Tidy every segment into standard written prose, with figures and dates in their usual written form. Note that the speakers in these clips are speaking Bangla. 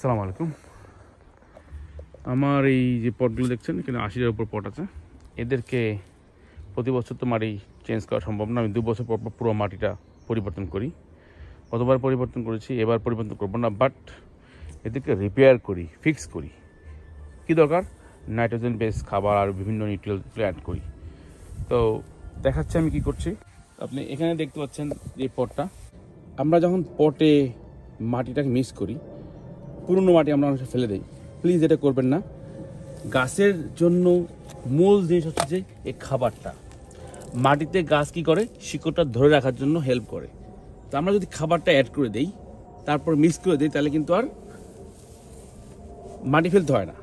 আসসালামু আলাইকুম। আমার এই যে পটগুলো দেখছেন, এখানে 80-এর উপর পট আছে। এদেরকে প্রতি বছর তো মাটি চেঞ্জ করা সম্ভব না। আমি 2 বছর পর পুরো মাটিটা পরিবর্তন করি। কতবার পরিবর্তন করেছি, এবার পরিবর্তন করবো না, বাট এদেরকে রিপেয়ার করি, ফিক্স করি। কী দরকার? নাইট্রোজেন বেস খাবার আর বিভিন্ন নিউট্রিয়েন্ট অ্যাড করি। তো দেখাচ্ছি আমি কি করছি। আপনি এখানে দেখতে পাচ্ছেন যে পটটা, আমরা যখন পটে মাটিটাকে মিক্স করি, পুরনো মাটি আমরা অনেক ফেলে দিই। প্লিজ এটা করবেন না। গাছের জন্য মূল জিনিস হচ্ছে যে এই খাবারটা। মাটিতে গাছ কি করে, শিকড়টা ধরে রাখার জন্য হেল্প করে। তো আমরা যদি খাবারটা অ্যাড করে দেই, তারপর মিক্স করে দিই, তাহলে কিন্তু আর মাটি ফেলতে হয় না।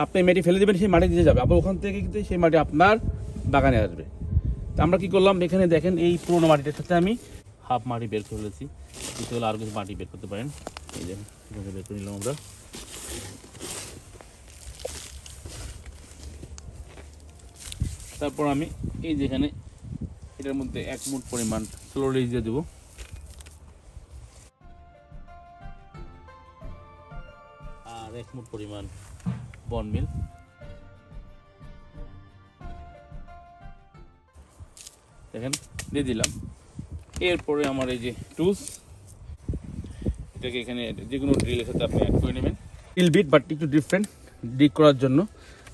আপনি মাটি ফেলে দেবেন, সেই মাটি দিতে যাবে, আবার ওখান থেকে কিন্তু সেই মাটি আপনার বাগানে আসবে। তো আমরা কি করলাম, এখানে দেখেন এই পুরোনো মাটিটার সাথে আমি হাফ মাটি বের করে ফেলেছি। দিতে হলে আরও কিছু মাটি বের করতে পারেন। এই দেখেন বের করে নিলাম আমরা। তারপর আমি এই যেখানে এটার মধ্যে 1 মুঠ পরিমাণ স্লোলি দিয়ে দেবো। আর 1 মুঠ পরিমাণ বন মিল। দেখেন দিয়ে দিলাম। এরপরে আমার এই যে টুলস, এটাকে এখানে যে কোনো ড্রিলের সাথে আপনি অ্যাড করে নেবেন। ড্রিল বিট, বাট একটু ডিফারেন্ট ডিগ করার জন্য,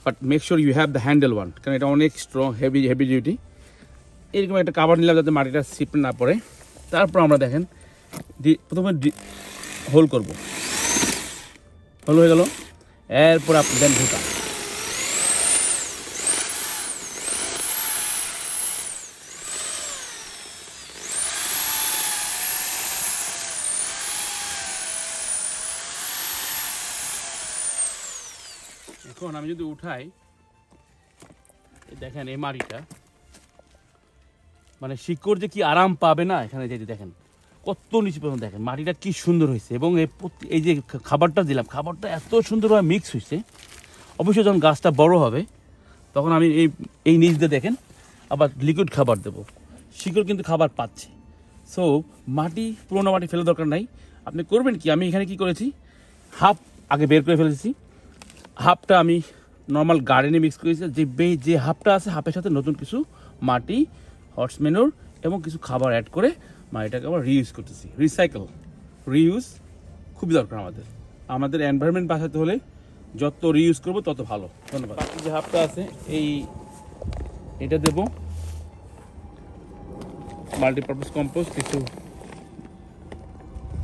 but make sure you have the handle one, কারণ এটা অনেক স্ট্রং, হেভি ডিউটি। এরকম একটা কাভার নিলাম যাতে মাটিটা স্লিপ না পড়ে। তারপর আমরা দেখেন প্রথমে হোল করব, হোল হয়ে গেল। এরপর আপনি দেন ঢোকা। এখন আমি যদি উঠাই, দেখেন এই মাটিটা, মানে শিকড় যে কি আরাম পাবে না এখানে, যেতে দেখেন কত নিচে পর্যন্ত, দেখেন মাটিটা কি সুন্দর হয়েছে। এবং এই যে খাবারটা দিলাম, খাবারটা এত সুন্দরভাবে মিক্স হয়েছে। অবশ্যই যখন গাছটা বড় হবে, তখন আমি এই নিচ দিয়ে দেখেন আবার লিকুইড খাবার দেবো। শিকড় কিন্তু খাবার পাচ্ছে। সো মাটি, পুরোনো মাটি ফেলে দরকার নাই। আপনি করবেন কি, আমি এখানে কি করেছি, হাফ আগে বের করে ফেলেছি, হাফটা আমি নর্মাল গার্ডেনে মিক্স করেছি। যে হাফটা আছে, হাফের সাথে নতুন কিছু মাটি, হর্স ম্যানুর এবং কিছু খাবার অ্যাড করে মাটিটাকে আবার রিইউজ করতেছি। রিইউজ খুবই দরকার আমাদের এনভায়রনমেন্ট বাঁচাতে হলে যত রিইউজ করবো তত ভালো। ধন্যবাদ। বাকি যে হাফটা আছে এটা দেবো মাল্টিপারপাস কম্পোস্ট, কিছু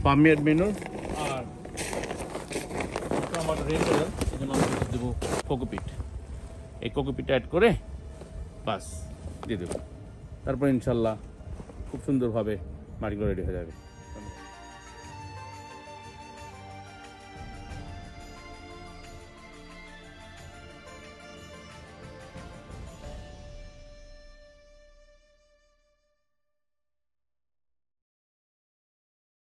ফার্মিয়ার ম্যানুর, আর আমার রেগুলার এখানে আমি দেবো কোকোপিট। এই কোকোপিট অ্যাড করে বাস দিয়ে দেবো। তারপর ইনশাল্লাহ খুব সুন্দরভাবে মাটিগুলো রেডি হয়ে যাবে।